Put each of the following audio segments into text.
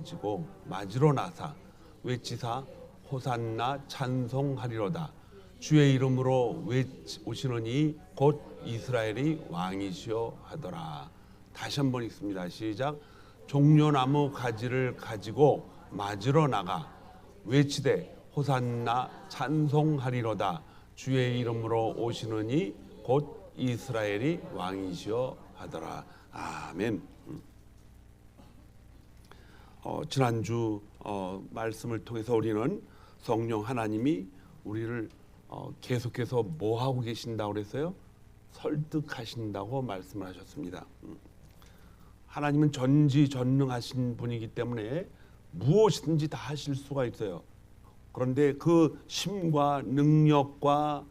지고 맞으러 나사 외치사 호산나 찬송하리로다. 주의 이름으로 오시느니 곧 이스라엘이 왕이시여 하더라. 다시 한번 읽습니다. 시작. 종려나무 가지를 가지고 맞으러 나가 외치되 호산나 찬송하리로다. 주의 이름으로 오시느니 곧 이스라엘이 왕이시여 하더라. 아멘. 지난주 말씀을 통해서 우리는 성령 하나님이 우리를 계속해서 뭐 하고 계신다고 그랬어요? 설득하신다고 말씀을 하셨습니다. 하나님은 전지전능하신 분이기 때문에 무엇이든지 다 하실 수가 있어요. 그런데 그 힘과 능력과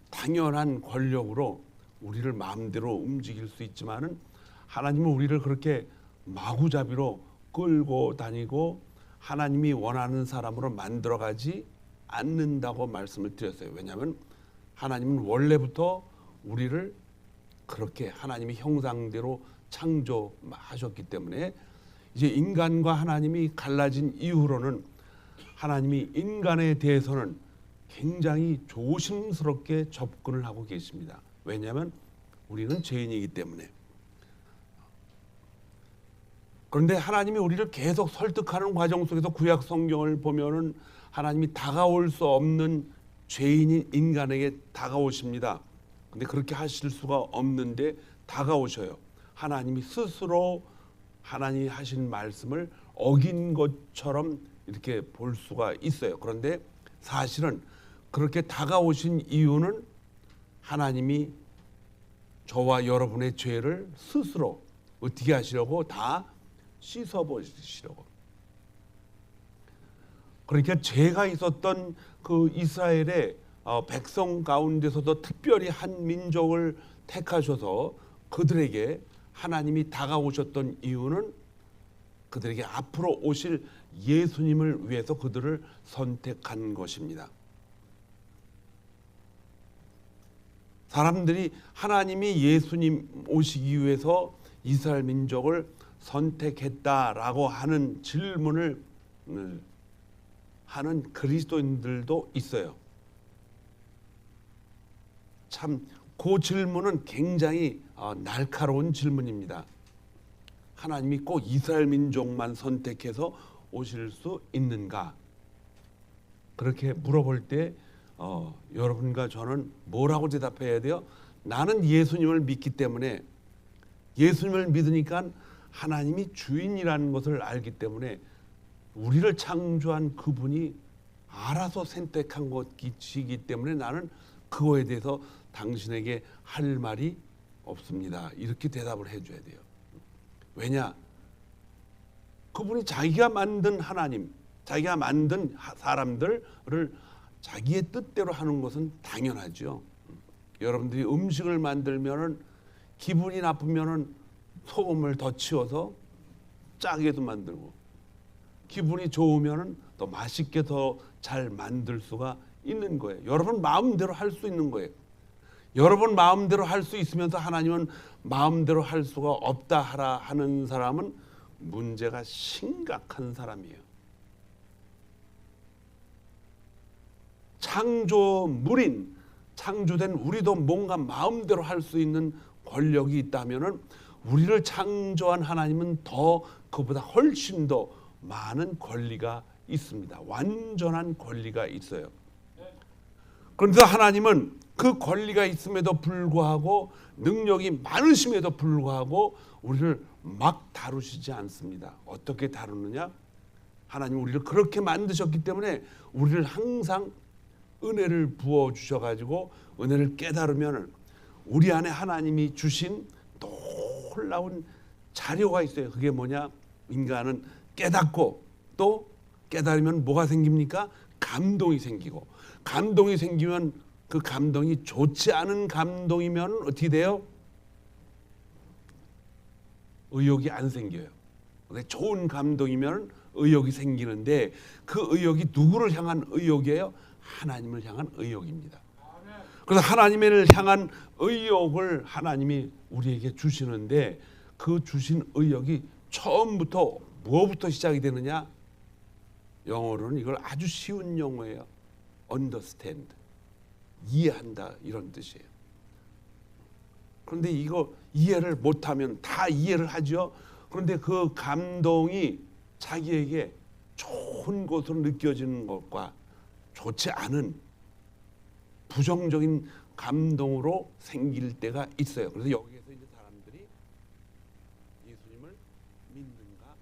당연한 권력으로 우리를 마음대로 움직일 수 있지만은 하나님은 우리를 그렇게 마구잡이로 끌고 다니고 하나님이 원하는 사람으로 만들어가지 않는다고 말씀을 드렸어요. 왜냐하면 하나님은 원래부터 우리를 그렇게 하나님의 형상대로 창조하셨기 때문에 이제 인간과 하나님이 갈라진 이후로는 하나님이 인간에 대해서는 굉장히 조심스럽게 접근을 하고 계십니다. 왜냐하면 우리는 죄인이기 때문에. 그런데 하나님이 우리를 계속 설득하는 과정 속에서 구약 성경을 보면은 하나님이 다가올 수 없는 죄인인 인간에게 다가오십니다. 근데 그렇게 하실 수가 없는데 다가오셔요. 하나님이 스스로 하나님이 하신 말씀을 어긴 것처럼 이렇게 볼 수가 있어요. 그런데 사실은 그렇게 다가오신 이유는 하나님이 저와 여러분의 죄를 스스로 어떻게 하시려고 다 씻어버리시려고. 그러니까 죄가 있었던 그 이스라엘의 백성 가운데서도 특별히 한 민족을 택하셔서 그들에게 하나님이 다가오셨던 이유는 그들에게 앞으로 오실 예수님을 위해서 그들을 선택한 것입니다. 사람들이 하나님이 예수님 오시기 위해서 이스라엘 민족을 선택했다라고 하는 질문을 하는 그리스도인들도 있어요. 참 그 질문은 굉장히 날카로운 질문입니다. 하나님이 꼭 이스라엘 민족만 선택해서 오실 수 있는가? 그렇게 물어볼 때 여러분과 저는 뭐라고 대답해야 돼요? 나는 예수님을 믿기 때문에, 예수님을 믿으니까 하나님이 주인이라는 것을 알기 때문에 우리를 창조한 그분이 알아서 선택한 것이기 때문에 나는 그거에 대해서 당신에게 할 말이 없습니다. 이렇게 대답을 해줘야 돼요. 왜냐? 그분이 자기가 만든 하나님, 자기가 만든 사람들을 자기의 뜻대로 하는 것은 당연하죠. 여러분들이 음식을 만들면은 기분이 나쁘면은 소금을 더 치워서 짜게도 만들고, 기분이 좋으면은 더 맛있게 더 잘 만들 수가 있는 거예요. 여러분 마음대로 할 수 있는 거예요. 여러분 마음대로 할 수 있으면서 하나님은 마음대로 할 수가 없다 하라 하는 사람은 문제가 심각한 사람이에요. 창조물인, 창조된 우리도 뭔가 마음대로 할 수 있는 권력이 있다면은 우리를 창조한 하나님은 더 그보다 훨씬 더 많은 권리가 있습니다. 완전한 권리가 있어요. 그런데 하나님은 그 권리가 있음에도 불구하고, 능력이 많으심에도 불구하고 우리를 막 다루시지 않습니다. 어떻게 다루느냐? 하나님 우리를 그렇게 만드셨기 때문에 우리를 항상 은혜를 부어 주셔가지고 은혜를 깨달으면 우리 안에 하나님이 주신 놀라운 자료가 있어요. 그게 뭐냐? 인간은 깨닫고 또 깨달으면 뭐가 생깁니까? 감동이 생기고, 감동이 생기면 그 감동이 좋지 않은 감동이면 어떻게 돼요? 의욕이 안 생겨요. 근데 좋은 감동이면 의욕이 생기는데 그 의욕이 누구를 향한 의욕이에요? 하나님을 향한 의욕입니다. 그래서 하나님을 향한 의욕을 하나님이 우리에게 주시는데 그 주신 의욕이 처음부터 무엇부터 시작이 되느냐? 영어로는 이걸 아주 쉬운 용어예요. understand. 이해한다 이런 뜻이에요. 그런데 이거 이해를 못하면 다 이해를 하죠. 그런데 그 감동이 자기에게 좋은 것으로 느껴지는 것과 좋지 않은 부정적인 감동으로 생길 때가 있어요. 그래서 여기에서 이제 사람들이 예수님을 믿는가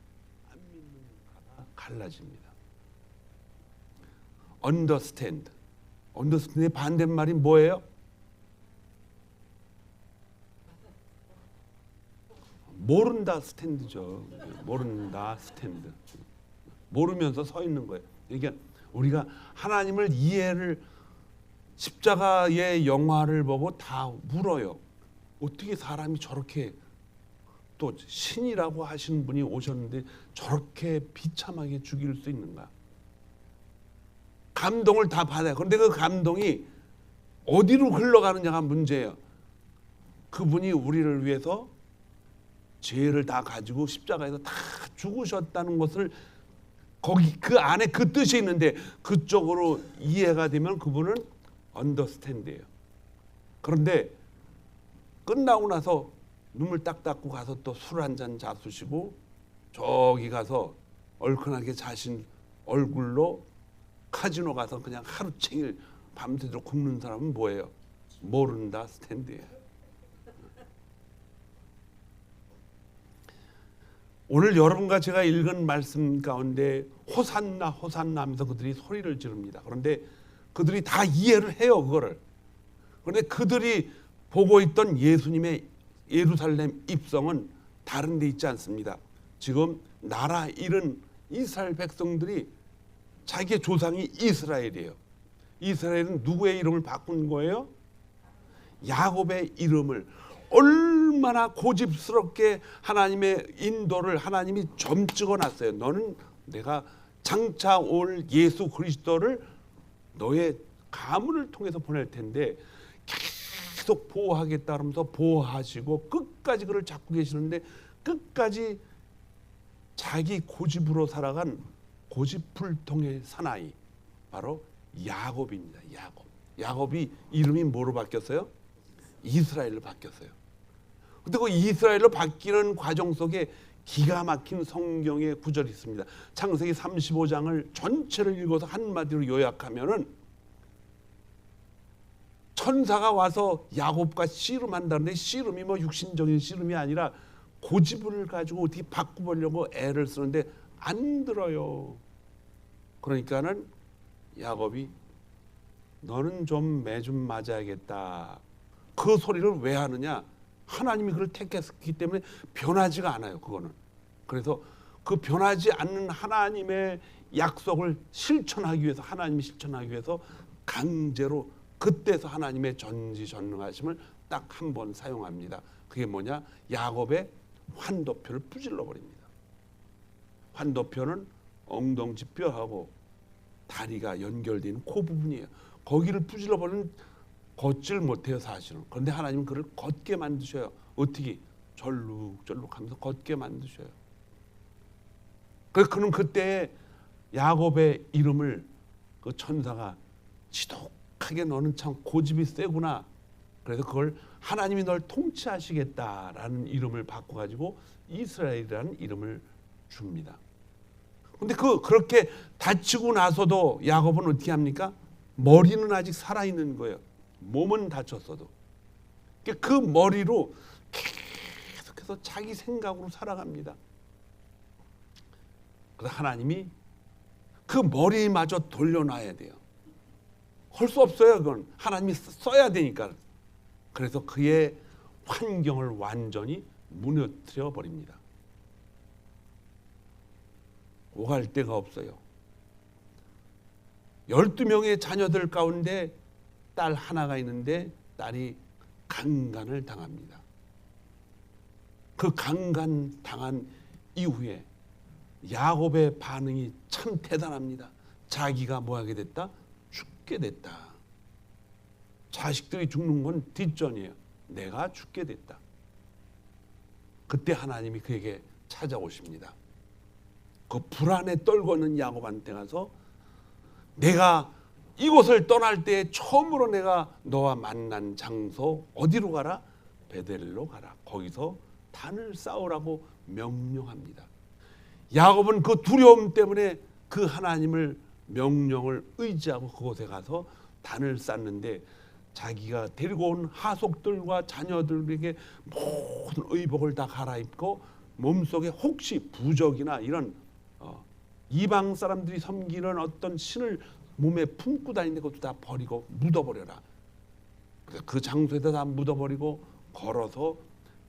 안 믿는가가 갈라집니다. understand. understand의 반대말이 뭐예요? 모른다 스탠드죠. 모른다 스탠드. 모르면서 서 있는 거예요. 그러니까 우리가 하나님을 이해를 십자가의 영화를 보고 다 물어요. 어떻게 사람이 저렇게 또 신이라고 하시는 분이 오셨는데 저렇게 비참하게 죽일 수 있는가? 감동을 다 받아요. 그런데 그 감동이 어디로 흘러가느냐가 문제예요. 그분이 우리를 위해서 죄를 다 가지고 십자가에서 다 죽으셨다는 것을 거기 그 안에 그 뜻이 있는데 그쪽으로 이해가 되면 그분은 언더스탠드예요. 그런데 끝나고 나서 눈물 딱 닦고 가서 또 술 한 잔 잡수시고 저기 가서 얼큰하게 자신 얼굴로 카지노 가서 그냥 하루 종일 밤새도록 굶는 사람은 뭐예요? 모른다 스탠드예요. 오늘 여러분과 제가 읽은 말씀 가운데 호산나 호산나 하면서 그들이 소리를 지릅니다. 그런데 그들이 다 이해를 해요, 그거를. 그런데 그들이 보고 있던 예수님의 예루살렘 입성은 다른 데 있지 않습니다. 지금 나라 잃은 이스라엘 백성들이 자기의 조상이 이스라엘이에요. 이스라엘은 누구의 이름을 바꾼 거예요? 야곱의 이름을. 얼마나 고집스럽게 하나님의 인도를 하나님이 점 찍어놨어요. 너는 내가 장차 올 예수 그리스도를 너의 가문을 통해서 보낼 텐데 계속 보호하겠다 하면서 보호하시고 끝까지 그를 잡고 계시는데 끝까지 자기 고집으로 살아간 고집불통의 사나이 바로 야곱입니다. 야곱이 이름이 뭐로 바뀌었어요? 이스라엘로 바뀌었어요. 근데 그 이스라엘로 바뀌는 과정 속에 기가 막힌 성경의 구절이 있습니다. 창세기 35장을 전체를 읽어서 한마디로 요약하면은 천사가 와서 야곱과 씨름한다는데 씨름이 뭐 육신적인 씨름이 아니라 고집을 가지고 어떻게 바꿔보려고 애를 쓰는데 안 들어요. 그러니까는 야곱이 너는 좀 매 좀 맞아야겠다. 그 소리를 왜 하느냐? 하나님이 그를 택했기 때문에 변하지가 않아요. 그거는. 그래서 그 변하지 않는 하나님의 약속을 실천하기 위해서 하나님이 실천하기 위해서 강제로 그때서 하나님의 전지전능하심을 딱 한 번 사용합니다. 그게 뭐냐? 야곱의 환도표를 부질러 버립니다. 환도표는 엉덩지뼈하고 다리가 연결되는 코 부분이에요. 거기를 부질러 버리는 걷질 못해요, 사실은. 그런데 하나님은 그를 걷게 만드셔요. 어떻게? 절룩절룩하면서 걷게 만드셔요. 그래서 그는 그때 야곱의 이름을 그 천사가 지독하게 너는 참 고집이 세구나. 그래서 그걸 하나님이 널 통치하시겠다라는 이름을 바꿔가지고 이스라엘이라는 이름을 줍니다. 근데 그렇게 다치고 나서도 야곱은 어떻게 합니까? 머리는 아직 살아있는 거예요. 몸은 다쳤어도. 그 머리로 계속해서 자기 생각으로 살아갑니다. 그래서 하나님이 그 머리마저 돌려놔야 돼요. 할 수 없어요. 그건 하나님이 써야 되니까. 그래서 그의 환경을 완전히 무너뜨려 버립니다. 오갈 데가 없어요. 12명의 자녀들 가운데 딸 하나가 있는데 딸이 강간을 당합니다. 그 강간 당한 이후에 야곱의 반응이 참 대단합니다. 자기가 뭐하게 됐다? 죽게 됐다. 자식들이 죽는 건 뒷전이에요. 내가 죽게 됐다. 그때 하나님이 그에게 찾아오십니다. 그 불안에 떨고 있는 야곱한테 가서 내가 이곳을 떠날 때 처음으로 내가 너와 만난 장소 어디로 가라? 베델로 가라. 거기서 단을 쌓으라고 명령합니다. 야곱은 그 두려움 때문에 그 하나님을 명령을 의지하고 그곳에 가서 단을 쌓는데 자기가 데리고 온 하속들과 자녀들에게 모든 의복을 다 갈아입고 몸속에 혹시 부적이나 이런 이방 사람들이 섬기는 어떤 신을 몸에 품고 다니는 것도 다 버리고 묻어버려라. 그 장소에다 다 묻어버리고 걸어서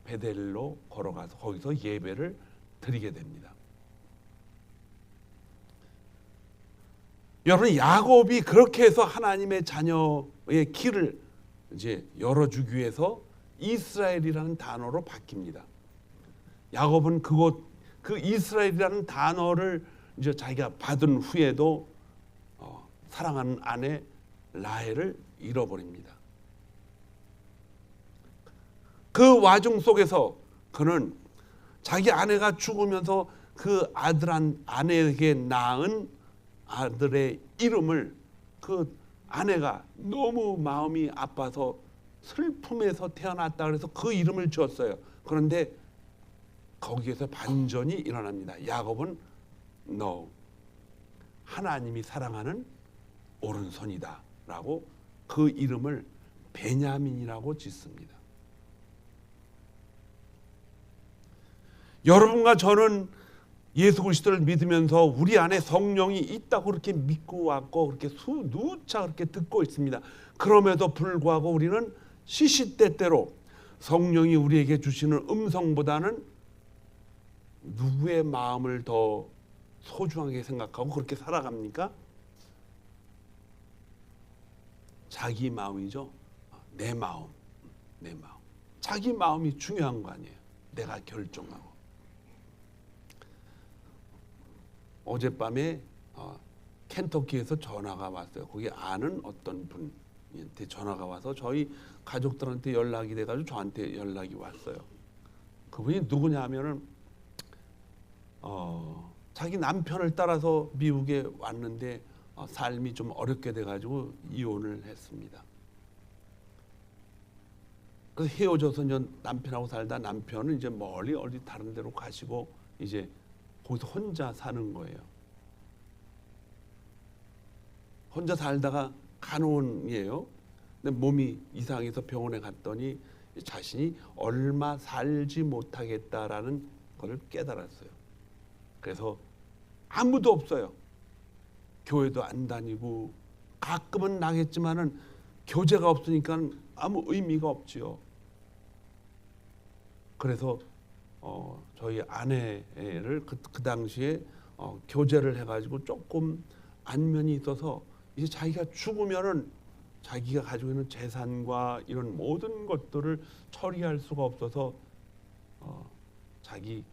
베델로 걸어가서 거기서 예배를 드리게 됩니다. 여러분, 야곱이 그렇게 해서 하나님의 자녀의 길을 이제 열어주기 위해서 이스라엘이라는 단어로 바뀝니다. 야곱은 그 이스라엘이라는 단어를 이제 자기가 받은 후에도 사랑하는 아내 라헬을 잃어버립니다. 그 와중 속에서 그는 자기 아내가 죽으면서 그 아내에게 낳은 아들의 이름을 그 아내가 너무 마음이 아파서 슬픔에서 태어났다 그래서 그 이름을 지었어요. 그런데 거기에서 반전이 일어납니다. 야곱은 너 하나님이 사랑하는 오른손이다 라고 그 이름을 베냐민이라고 짓습니다. 여러분과 저는 예수 그리스도를 믿으면서 우리 안에 성령이 있다고 그렇게 믿고 왔고 그렇게 누차 그렇게 듣고 있습니다. 그럼에도 불구하고 우리는 시시때때로 성령이 우리에게 주시는 음성보다는 누구의 마음을 더 소중하게 생각하고 그렇게 살아갑니까? 자기 마음이죠. 내 마음. 자기 마음이 중요한 거 아니에요. 내가 결정하고. 어젯밤에 켄터키에서 전화가 왔어요. 거기 아는 어떤 분한테 전화가 와서 저희 가족들한테 연락이 돼가지고 저한테 연락이 왔어요. 그분이 누구냐 하면은 자기 남편을 따라서 미국에 왔는데 삶이 좀 어렵게 돼가지고 이혼을 했습니다. 그래서 헤어져서 이제 남편하고 살다 남편은 이제 멀리 어디 다른 데로 가시고 이제 거기서 혼자 사는 거예요. 혼자 살다가 간호원이에요. 근데 몸이 이상해서 병원에 갔더니 자신이 얼마 살지 못하겠다라는 걸 깨달았어요. 그래서 아무도 없어요. 교회도 안 다니고 가끔은 나겠지만은 교제가 없으니까 아무 의미가 없지요. 그래서 저희 아내를 그 당시에 교제를 해가지고 조금 안면이 있어서 이제 자기가 죽으면은 자기가 가지고 있는 재산과 이런 모든 것들을 처리할 수가 없어서 자기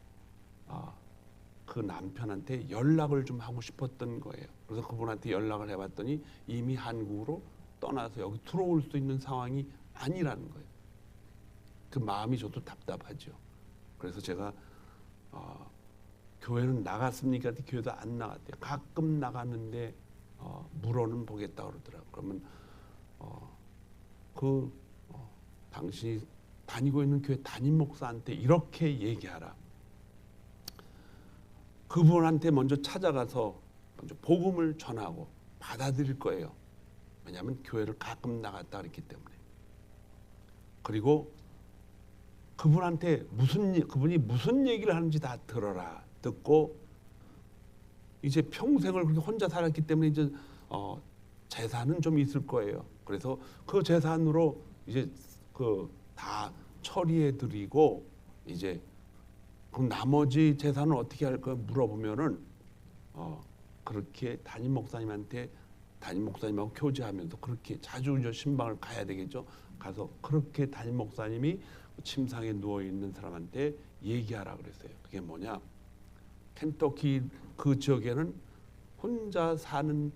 그 남편한테 연락을 좀 하고 싶었던 거예요. 그래서 그분한테 연락을 해봤더니 이미 한국으로 떠나서 여기 들어올 수 있는 상황이 아니라는 거예요. 그 마음이 저도 답답하죠. 그래서 제가 교회는 나갔습니까? 교회도 안 나갔대요. 가끔 나갔는데 물어는 보겠다 그러더라고요. 그러면 당신이 다니고 있는 교회 담임 목사한테 이렇게 얘기하라. 그분한테 먼저 찾아가서 먼저 복음을 전하고 받아들일 거예요. 왜냐하면 교회를 가끔 나갔다 그랬기 때문에. 그리고 그분한테 그분이 무슨 얘기를 하는지 다 들어라. 듣고 이제 평생을 그렇게 혼자 살았기 때문에 이제 재산은 좀 있을 거예요. 그래서 그 재산으로 이제 그 다 처리해 드리고 이제 그럼 나머지 재산은 어떻게 할 거야 물어보면은 그렇게 담임 목사님하고 교제하면서 그렇게 자주 이제 신방을 가야 되겠죠. 가서 그렇게 담임 목사님이 침상에 누워 있는 사람한테 얘기하라 그랬어요. 그게 뭐냐? 켄터키 그 지역에는 혼자 사는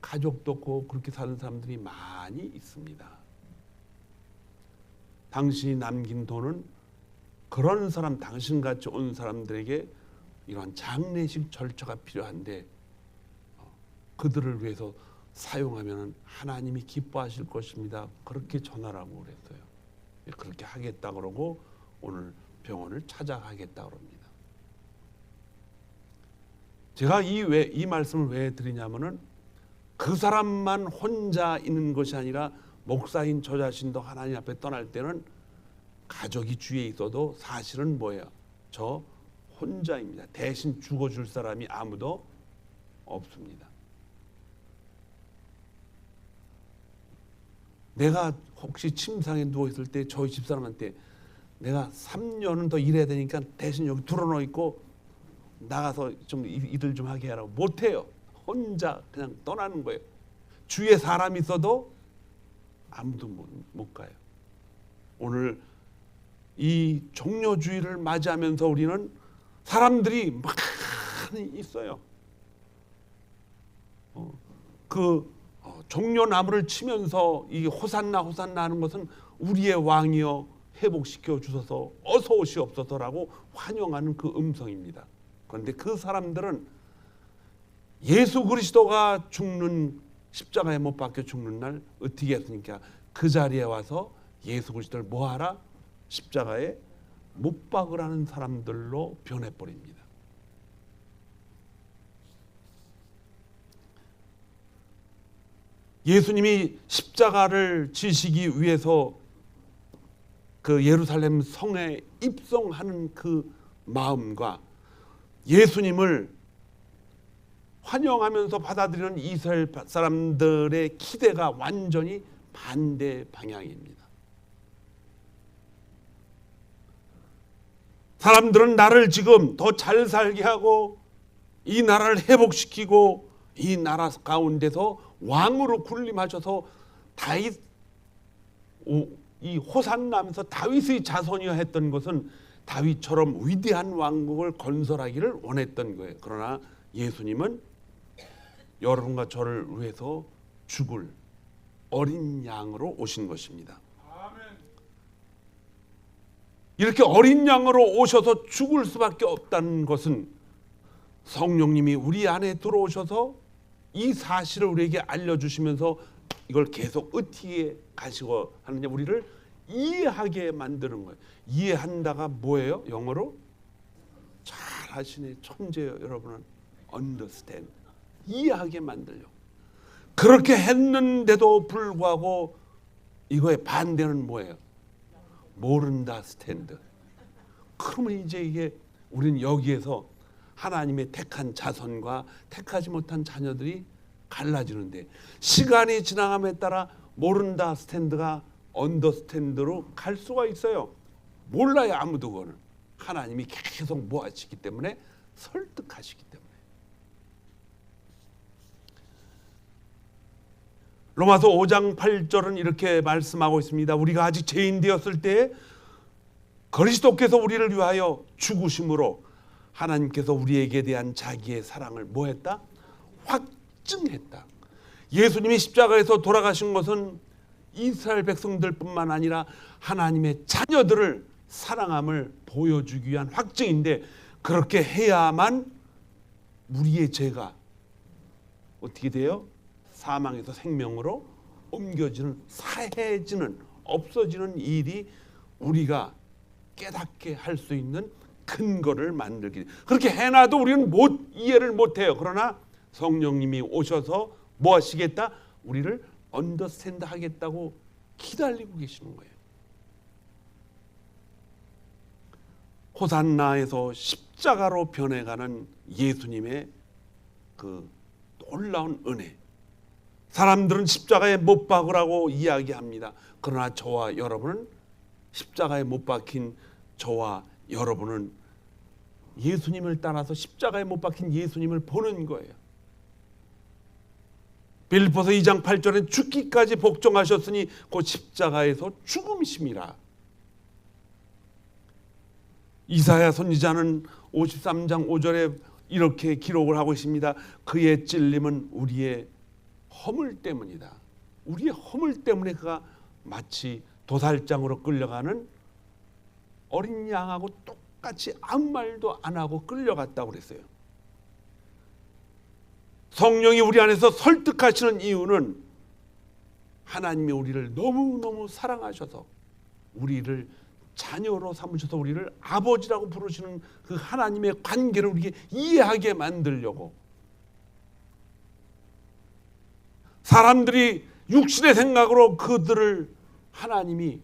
가족도 없고 그렇게 사는 사람들이 많이 있습니다. 당신이 남긴 돈은 그런 사람, 당신같이 온 사람들에게 이런 장례식 절차가 필요한데 그들을 위해서 사용하면 하나님이 기뻐하실 것입니다. 그렇게 전하라고 그랬어요. 그렇게 하겠다 그러고 오늘 병원을 찾아가겠다 그럽니다. 제가 이 말씀을 왜 드리냐면은 그 사람만 혼자 있는 것이 아니라 목사인 저 자신도 하나님 앞에 떠날 때는 가족이 주위에 있어도 사실은 뭐예요? 저 혼자입니다. 대신 죽어줄 사람이 아무도 없습니다. 내가 혹시 침상에 누워있을 때 저희 집사람한테 내가 3년은 더 일해야 되니까 대신 여기 들어놓고 있고 나가서 좀 일을 좀 하게 하라고 못해요. 혼자 그냥 떠나는 거예요. 주위에 사람이 있어도 아무도 못 가요. 오늘 이 종료주의를 맞이하면서 우리는 사람들이 많이 있어요. 종려나무를 치면서 이 호산나 호산나 하는 것은 우리의 왕이여 회복시켜 주소서 어서 오시옵소서라고 환영하는 그 음성입니다. 그런데 그 사람들은 예수 그리스도가 죽는 십자가에 못 박혀 죽는 날 어떻게 했습니까? 그 자리에 와서 예수 그리스도를 뭐하라? 십자가에 못 박으라는 사람들로 변해버립니다. 예수님이 십자가를 지시기 위해서 그 예루살렘 성에 입성하는 그 마음과 예수님을 환영하면서 받아들이는 이스라엘 사람들의 기대가 완전히 반대 방향입니다. 사람들은 나를 지금 더 잘 살게 하고 이 나라를 회복시키고 이 나라 가운데서 왕으로 군림하셔서 다윗 이 호산나면서 다윗의 자손이여 했던 것은 다윗처럼 위대한 왕국을 건설하기를 원했던 거예요. 그러나 예수님은 여러분과 저를 위해서 죽을 어린 양으로 오신 것입니다. 이렇게 어린 양으로 오셔서 죽을 수밖에 없다는 것은 성령님이 우리 안에 들어오셔서 이 사실을 우리에게 알려주시면서 이걸 계속 어떻게 가시고 하느냐 우리를 이해하게 만드는 거예요. 이해한다가 뭐예요? 영어로? 잘 하시네 천재예요. 여러분은 understand 이해하게 만들려고 그렇게 했는데도 불구하고 이거의 반대는 뭐예요? 모른다 스탠드. 그러면 이제 이게 우리는 여기에서 하나님의 택한 자손과 택하지 못한 자녀들이 갈라지는데 시간이 지나감에 따라 모른다 스탠드가 언더스탠드로 갈 수가 있어요. 몰라요 아무도 그거는. 하나님이 계속 모아지기 때문에 설득하시기 때문에. 로마서 5장 8절은 이렇게 말씀하고 있습니다. 우리가 아직 죄인 되었을 때 그리스도께서 우리를 위하여 죽으심으로 하나님께서 우리에게 대한 자기의 사랑을 뭐했다? 확증했다. 예수님이 십자가에서 돌아가신 것은 이스라엘 백성들뿐만 아니라 하나님의 자녀들을 사랑함을 보여주기 위한 확증인데 그렇게 해야만 우리의 죄가 어떻게 돼요? 사망에서 생명으로 옮겨지는 사해지는 없어지는 일이 우리가 깨닫게 할 수 있는 근거를 만들기. 그렇게 해놔도 우리는 이해를 못해요. 그러나 성령님이 오셔서 뭐 하시겠다? 우리를 언더스탠드 하겠다고 기다리고 계시는 거예요. 호산나에서 십자가로 변해가는 예수님의 그 놀라운 은혜. 사람들은 십자가에 못 박으라고 이야기합니다. 그러나 저와 여러분은 십자가에 못 박힌 저와 여러분은 예수님을 따라서 십자가에 못 박힌 예수님을 보는 거예요. 빌립보서 2장 8절에 죽기까지 복종하셨으니 곧 십자가에서 죽음이심이라. 이사야 선지자는 53장 5절에 이렇게 기록을 하고 있습니다. 그의 찔림은 우리의 허물 때문이다. 우리의 허물 때문에 그가 마치 도살장으로 끌려가는 어린 양하고 닭같이 아무 말도 안 하고 끌려갔다고 그랬어요. 성령이 우리 안에서 설득하시는 이유는 하나님이 우리를 너무너무 사랑하셔서 우리를 자녀로 삼으셔서 우리를 아버지라고 부르시는 그 하나님의 관계를 우리에게 이해하게 만들려고, 사람들이 육신의 생각으로 그들을 하나님이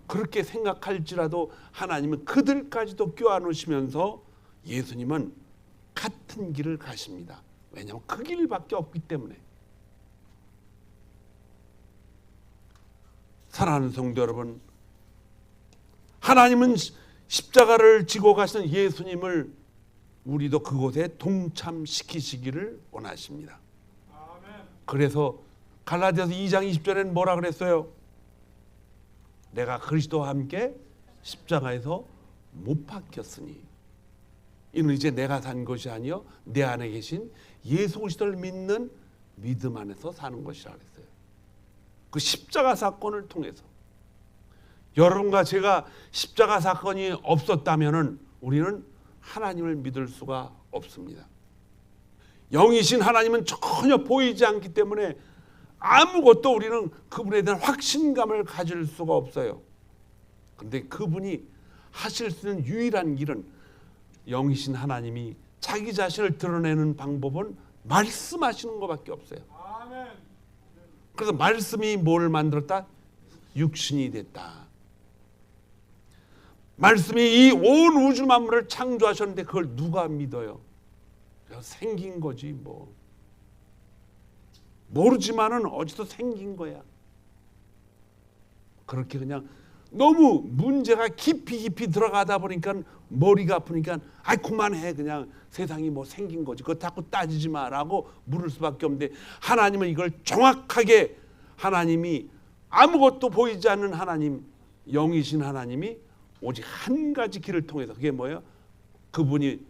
그렇게 생각할지라도 하나님은 그들까지도 껴안으시면서 예수님은 같은 길을 가십니다. 왜냐하면 그 길밖에 없기 때문에. 사랑하는 성도 여러분, 하나님은 십자가를 지고 가시는 예수님을 우리도 그곳에 동참시키시기를 원하십니다. 그래서 갈라디아서 2장 20절에는 뭐라 그랬어요? 내가 그리스도와 함께 십자가에서 못 박혔으니 이는 이제 내가 산 것이 아니요 내 안에 계신 예수 그리스도를 믿는 믿음 안에서 사는 것이라 그랬어요. 그 십자가 사건을 통해서 여러분과 제가 십자가 사건이 없었다면은 우리는 하나님을 믿을 수가 없습니다. 영이신 하나님은 전혀 보이지 않기 때문에 아무것도 우리는 그분에 대한 확신감을 가질 수가 없어요. 그런데 그분이 하실 수 있는 유일한 길은, 영이신 하나님이 자기 자신을 드러내는 방법은 말씀하시는 것밖에 없어요. 그래서 말씀이 뭘 만들었다? 육신이 됐다. 말씀이 이 온 우주 만물을 창조하셨는데 그걸 누가 믿어요? 생긴 거지 뭐. 모르지만은 어디서 생긴 거야. 그렇게 그냥 너무 문제가 깊이 들어가다 보니까 머리가 아프니까 아이 그만해, 그냥 세상이 뭐 생긴 거지, 그거 자꾸 따지지 마라고 물을 수밖에 없는데, 하나님은 이걸 정확하게, 하나님이 아무것도 보이지 않는 하나님, 영이신 하나님이 오직 한 가지 길을 통해서, 그게 뭐예요? 그분이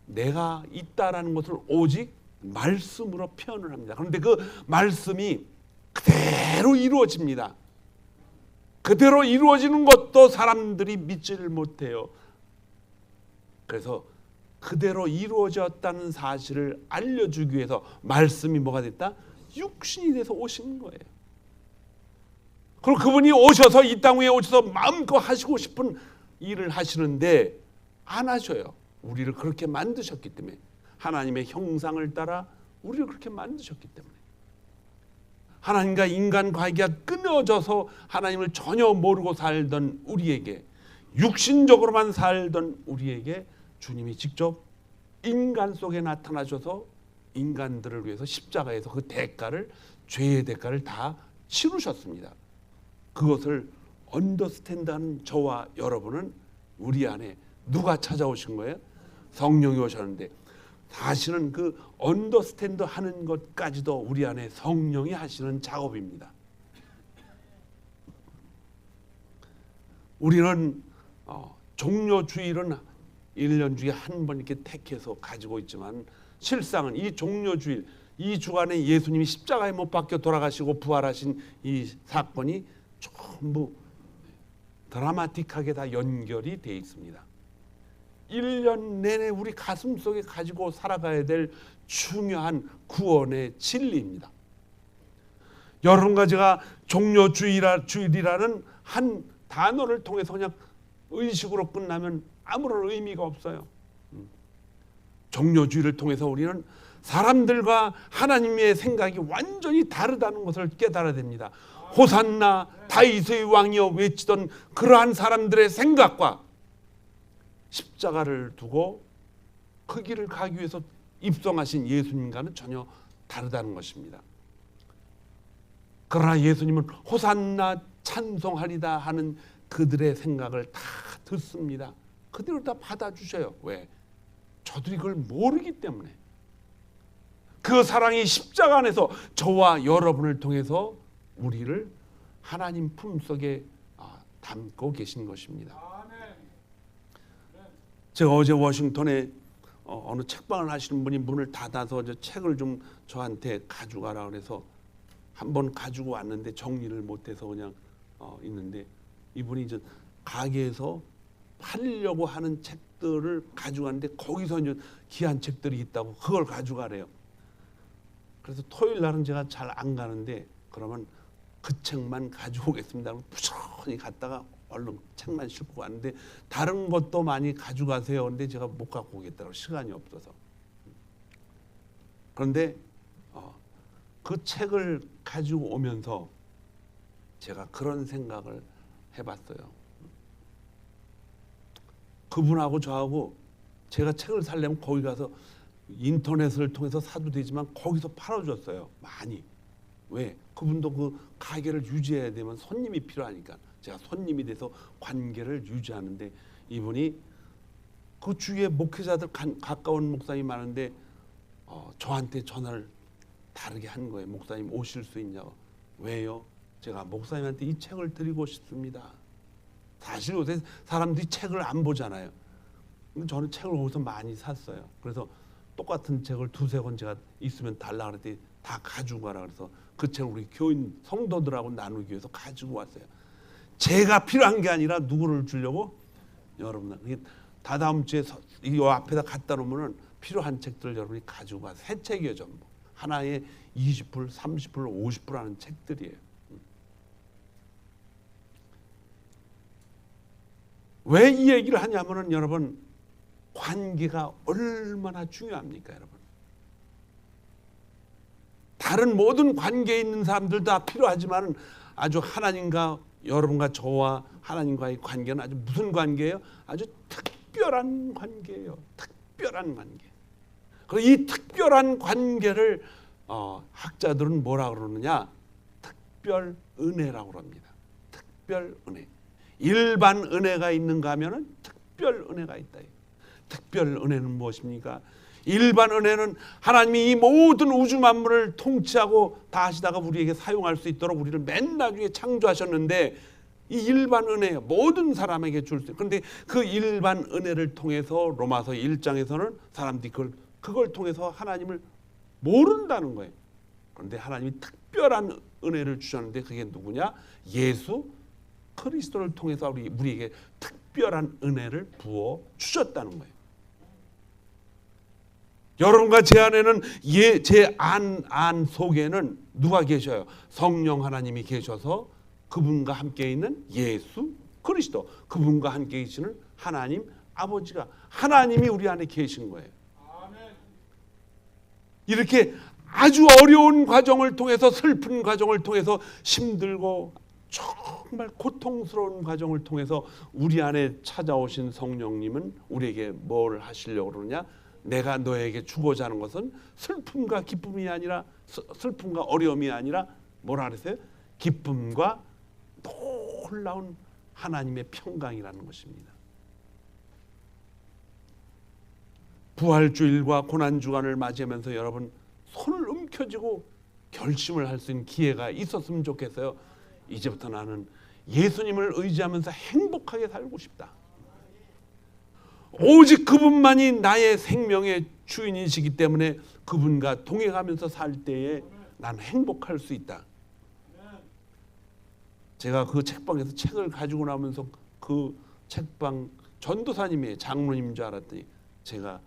내가 있다라는 것을 오직 말씀으로 표현을 합니다. 그런데 그 말씀이 그대로 이루어집니다. 그대로 이루어지는 것도 사람들이 믿지를 못해요. 그래서 그대로 이루어졌다는 사실을 알려주기 위해서 말씀이 뭐가 됐다? 육신이 돼서 오신 거예요. 그리고 그분이 오셔서 이 땅 위에 오셔서 마음껏 하시고 싶은 일을 하시는데 안 하셔요. 우리를 그렇게 만드셨기 때문에, 하나님의 형상을 따라 우리를 그렇게 만드셨기 때문에, 하나님과 인간 관계가 끊어져서 하나님을 전혀 모르고 살던 우리에게, 육신적으로만 살던 우리에게 주님이 직접 인간 속에 나타나셔서 인간들을 위해서 십자가에서 그 대가를, 죄의 대가를 다 치르셨습니다. 그것을 언더스탠드하는 저와 여러분은 우리 안에 누가 찾아오신 거예요? 성령이 오셨는데, 사실은 그 언더스탠드 하는 것까지도 우리 안에 성령이 하시는 작업입니다. 우리는 종료주일은 1년 중에 한 번 이렇게 택해서 가지고 있지만, 실상은 이 종료주일, 이 주간에 예수님이 십자가에 못 박혀 돌아가시고 부활하신 이 사건이 전부 드라마틱하게 다 연결이 되어 있습니다. 1년 내내 우리 가슴 속에 가지고 살아가야 될 중요한 구원의 진리입니다. 여러분과 제가 종료주일이라는 한 단어를 통해서 그냥 의식으로 끝나면 아무런 의미가 없어요. 종료주일을 통해서 우리는 사람들과 하나님의 생각이 완전히 다르다는 것을 깨달아야 됩니다. 호산나 다윗의 왕이여 외치던 그러한 사람들의 생각과 십자가를 두고 그 길을 가기 위해서 입성하신 예수님과는 전혀 다르다는 것입니다. 그러나 예수님은 호산나 찬송하리다 하는 그들의 생각을 다 듣습니다. 그대로 다 받아주셔요. 왜? 저들이 그걸 모르기 때문에. 그 사랑이 십자가 안에서 저와 여러분을 통해서 우리를 하나님 품속에 담고 계신 것입니다. 제가 어제 워싱턴에 어느 책방을 하시는 분이 문을 닫아서 책을 좀 저한테 가져가라 그래서 한번 가지고 왔는데 정리를 못해서 그냥 있는데, 이분이 이제 가게에서 팔려고 하는 책 책들을 가져가는데 거기서 이제 귀한 책들이 있다고 그걸 가져가래요. 그래서 토요일 날은 제가 잘 안 가는데 그러면 그 책만 가지고 오겠습니다. 부지런히 갔다가 얼른 책만 싣고 가는데 다른 것도 많이 가져가세요. 근데 제가 못 갖고 오겠다고 시간이 없어서. 그런데 그 책을 가지고 오면서 제가 그런 생각을 해봤어요. 그분하고 저하고 제가 책을 살려면 거기 가서 인터넷을 통해서 사도 되지만 거기서 팔아줬어요. 많이. 왜? 그분도 그 가게를 유지해야 되면 손님이 필요하니까 제가 손님이 돼서 관계를 유지하는데 이분이 그 주위에 목회자들 가까운 목사님이 많은데 저한테 전화를 다르게 한 거예요. 목사님 오실 수 있냐고. 왜요? 제가 목사님한테 이 책을 드리고 싶습니다. 사실 요새 사람들이 책을 안 보잖아요. 근데 저는 책을 거기서 많이 샀어요. 그래서 똑같은 책을 두세 권 제가 있으면 달라 그랬더니 다 가지고 가라 그래서 그 책을 우리 교인 성도들하고 나누기 위해서 가지고 왔어요. 제가 필요한 게 아니라 누구를 주려고? 여러분, 다다음 주에 이 앞에다 갖다 놓으면 필요한 책들을 여러분이 가지고 가서 새 책이에요. 전부. 하나에 20불, 30불, 50불 하는 책들이에요. 왜 이 얘기를 하냐면은 여러분 관계가 얼마나 중요합니까, 여러분? 다른 모든 관계에 있는 사람들 다 필요하지만은 아주 하나님과 여러분과 저와 하나님과의 관계는 아주 무슨 관계예요? 아주 특별한 관계예요. 특별한 관계. 그리고 이 특별한 관계를 학자들은 뭐라 그러느냐? 특별 은혜라고 합니다. 특별 은혜. 일반 은혜가 있는가 하면은 특별 은혜가 있다. 특별 은혜는 무엇입니까? 일반 은혜는 하나님이 이 모든 우주 만물을 통치하고 다 하시다가 우리에게 사용할 수 있도록 우리를 맨 나중에 창조하셨는데 이 일반 은혜 모든 사람에게 줄 수 있어요. 그런데 그 일반 은혜를 통해서 로마서 1장에서는 사람들이 그걸 통해서 하나님을 모른다는 거예요. 그런데 하나님이 특별한 은혜를 주셨는데 그게 누구냐? 예수 그리스도를 통해서 우리에게 특별한 은혜를 부어 주셨다는 거예요. 여러분과 제 안에는 제 안 속에는 누가 계셔요? 성령 하나님이 계셔서 그분과 함께 있는 예수 그리스도, 그분과 함께 계시는 하나님 아버지가, 하나님이 우리 안에 계신 거예요. 이렇게 아주 어려운 과정을 통해서, 슬픈 과정을 통해서, 힘들고 정말 고통스러운 과정을 통해서 우리 안에 찾아오신 성령님은 우리에게 뭘 하시려고 그러냐? 내가 너에게 주고자 하는 것은 슬픔과 기쁨이 아니라, 슬픔과 어려움이 아니라 뭐라 그랬어요? 기쁨과 놀라운 하나님의 평강이라는 것입니다. 부활주일과 고난주간을 맞이하면서 여러분 손을 움켜쥐고 결심을 할 수 있는 기회가 있었으면 좋겠어요. 이제부터 나는 예수님을 의지하면서 행복하게 살고 싶다. 오직 그분만이 나의 생명의 주인이시기 때문에 그분과 동행하면서 살 때에 난 행복할 수 있다. 제가 그 책방에서 책을 가지고 나면서 그 책방 전도사님이 장로님인 줄 알았더니 제가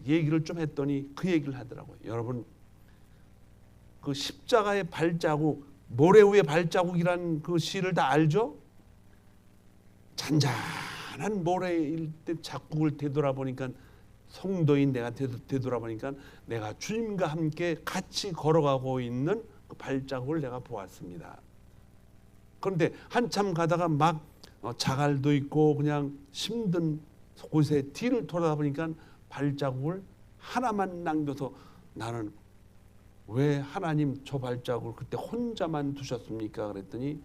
얘기를 좀 했더니 그 얘기를 하더라고요. 여러분 그 십자가의 발자국, 모래 위의 발자국이란 그 시를 다 알죠? 잔잔한 모래일 때 자국을 되돌아보니까, 성도인 내가 되돌아보니까 내가 주님과 함께 같이 걸어가고 있는 그 발자국을 내가 보았습니다. 그런데 한참 가다가 막 자갈도 있고 그냥 힘든 곳에 뒤를 돌아보니까 발자국을 하나만 남겨서 나는 왜 하나님 저 발자국을 그때 혼자만 두셨습니까? 그랬더니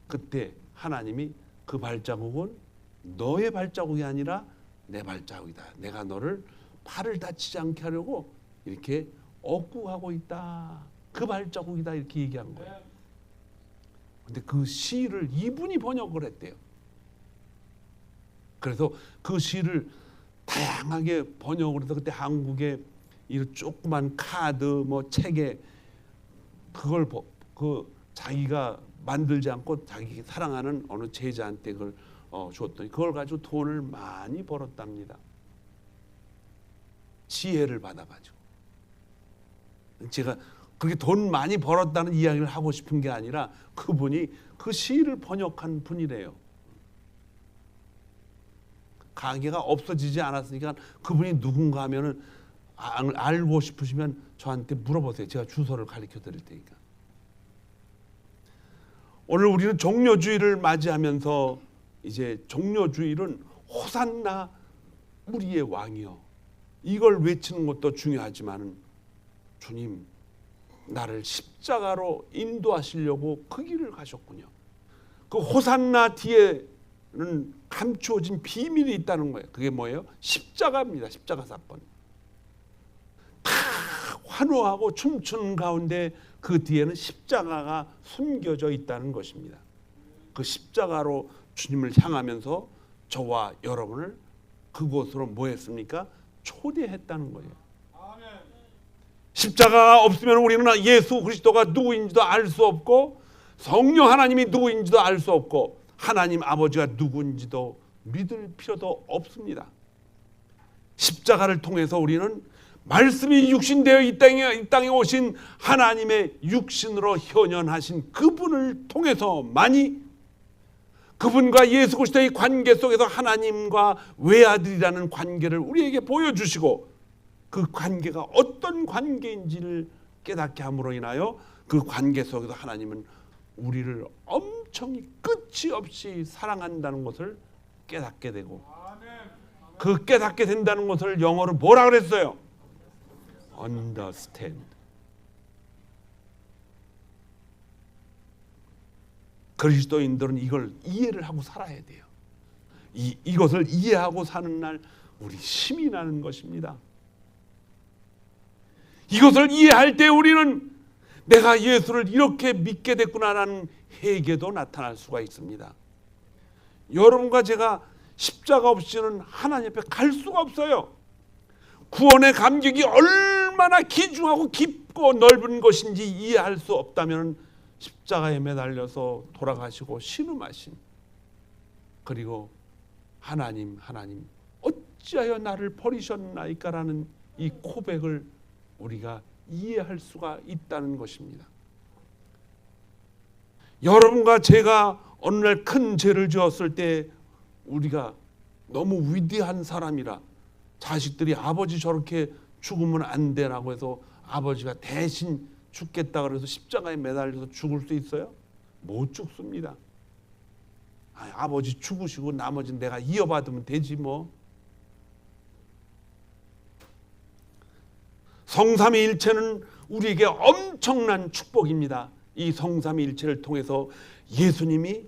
그때 하나님이 그 발자국은 너의 발자국이 아니라 내 발자국이다. 내가 너를 팔을 다치지 않게 하려고 이렇게 억구하고 있다. 그 발자국이다. 이렇게 얘기한 거예요. 근데 그 시를 이분이 번역을 했대요. 그래서 그 시를 다양하게 번역을 해서 그때 한국에 이 조그만 카드 뭐 책에 그걸 자기가 만들지 않고 자기 사랑하는 어느 제자한테 그걸 줬더니 그걸 가지고 돈을 많이 벌었답니다. 지혜를 받아가지고. 제가 그렇게 돈 많이 벌었다는 이야기를 하고 싶은 게 아니라 그분이 그 시를 번역한 분이래요. 가게가 없어지지 않았으니까 그분이 누군가 하면은 알고 싶으시면 저한테 물어보세요. 제가 주소를 가르쳐 드릴 테니까. 오늘 우리는 종려주의를 맞이하면서 이제 종려주의는 호산나 우리의 왕이여, 이걸 외치는 것도 중요하지만 주님 나를 십자가로 인도하시려고 그 길을 가셨군요. 그 호산나 뒤에는 감추어진 비밀이 있다는 거예요. 그게 뭐예요? 십자가입니다. 십자가 사건. 다 환호하고 춤추는 가운데 그 뒤에는 십자가가 숨겨져 있다는 것입니다. 그 십자가로 주님을 향하면서 저와 여러분을 그곳으로 뭐 했습니까? 초대했다는 거예요. 십자가가 없으면 우리는 예수 그리스도가 누구인지도 알 수 없고 성령 하나님이 누구인지도 알 수 없고 하나님 아버지가 누구인지도 믿을 필요도 없습니다. 십자가를 통해서 우리는 말씀이 육신되어 이 땅에 오신 하나님의 육신으로 현현하신 그분을 통해서만이 그분과 예수 그리스도의 관계 속에서 하나님과 외아들이라는 관계를 우리에게 보여주시고 그 관계가 어떤 관계인지를 깨닫게 함으로 인하여 그 관계 속에서 하나님은 우리를 엄청 끝이 없이 사랑한다는 것을 깨닫게 되고 그 깨닫게 된다는 것을 영어로 뭐라 그랬어요? Understand. 그리스도인들은 이걸 이해를 하고 살아야 돼요. 이것을 이해하고 사는 날 우리 힘이 나는 것입니다. 이것을 이해할 때 우리는 내가 예수를 이렇게 믿게 됐구나라는 회개도 나타날 수가 있습니다. 여러분과 제가 십자가 없이는 하나님 앞에 갈 수가 없어요. 구원의 감격이 얼마나 귀중하고 깊고 넓은 것인지 이해할 수 없다면 십자가에 매달려서 돌아가시고 신음하신, 그리고 하나님 어찌하여 나를 버리셨나이까라는 이 고백을 우리가 이해할 수가 있다는 것입니다. 여러분과 제가 어느 날 큰 죄를 지었을 때 우리가 너무 위대한 사람이라 자식들이 아버지 저렇게 죽으면 안 되라고 해서 아버지가 대신 죽겠다 그래서 십자가에 매달려서 죽을 수 있어요? 못 죽습니다. 아버지 죽으시고 나머지는 내가 이어받으면 되지 뭐. 성삼위일체는 우리에게 엄청난 축복입니다. 이 성삼위일체를 통해서 예수님이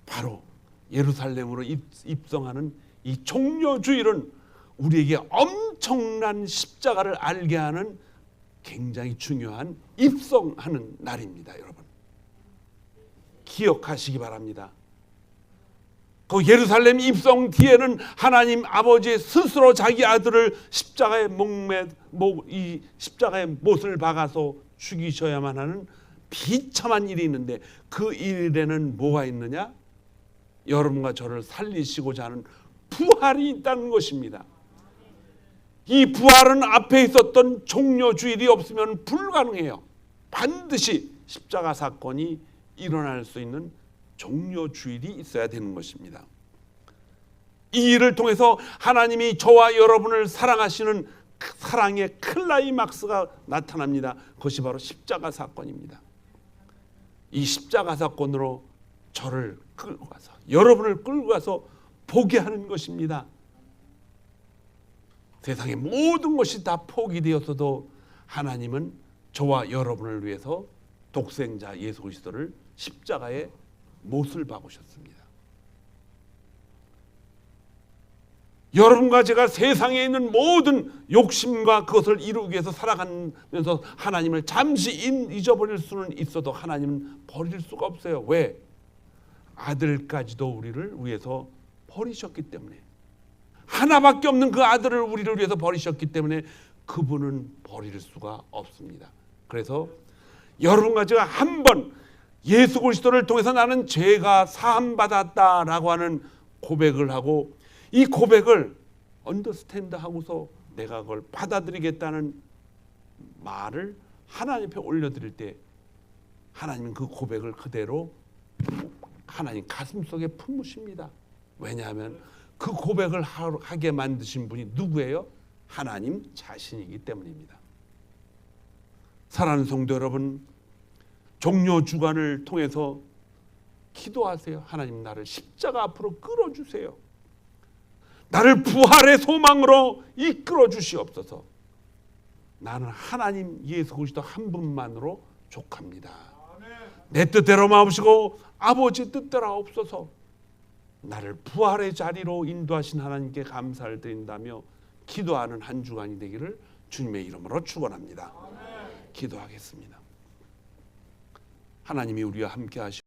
바로 예루살렘으로 입성하는 이 종려주일은 우리에게 엄청난 십자가를 알게 하는 굉장히 중요한 입성하는 날입니다. 여러분 기억하시기 바랍니다. 그 예루살렘 입성 뒤에는 하나님 아버지 스스로 자기 아들을 십자가에 이 십자가에 못을 박아서 죽이셔야만 하는 비참한 일이 있는데 그 일에는 뭐가 있느냐? 여러분과 저를 살리시고자 하는 부활이 있다는 것입니다. 이 부활은 앞에 있었던 종려주일이 없으면 불가능해요. 반드시 십자가 사건이 일어날 수 있는 종려주일이 있어야 되는 것입니다. 이 일을 통해서 하나님이 저와 여러분을 사랑하시는 사랑의 클라이막스가 나타납니다. 그것이 바로 십자가 사건입니다. 이 십자가 사건으로 저를 끌고 가서 여러분을 끌고 가서 보게 하는 것입니다. 세상의 모든 것이 다 포기되었어도 하나님은 저와 여러분을 위해서 독생자 예수 그리스도를 십자가에 못을 박으셨습니다. 여러분과 제가 세상에 있는 모든 욕심과 그것을 이루기 위해서 살아가면서 하나님을 잠시 잊어버릴 수는 있어도 하나님은 버릴 수가 없어요. 왜? 아들까지도 우리를 위해서 버리셨기 때문에, 하나밖에 없는 그 아들을 우리를 위해서 버리셨기 때문에 그분은 버릴 수가 없습니다. 그래서 여러분과 제가 한번 예수 그리스도를 통해서 나는 죄가 사함 받았다라고 하는 고백을 하고, 이 고백을 언더스탠드 하고서 내가 그걸 받아들이겠다는 말을 하나님 앞에 올려드릴 때 하나님은 그 고백을 그대로 하나님 가슴속에 품으십니다. 왜냐하면 그 고백을 하게 만드신 분이 누구예요? 하나님 자신이기 때문입니다. 사랑하는 성도 여러분, 종료 주간을 통해서 기도하세요. 하나님, 나를 십자가 앞으로 끌어주세요. 나를 부활의 소망으로 이끌어 주시옵소서. 나는 하나님 예수 그리스도 한 분만으로 족합니다. 내 뜻대로 마옵시고 아버지 뜻대로 하옵소서. 나를 부활의 자리로 인도하신 하나님께 감사를 드린다며 기도하는 한 주간이 되기를 주님의 이름으로 축원합니다. 기도하겠습니다. 하나님이 우리와 함께 하시고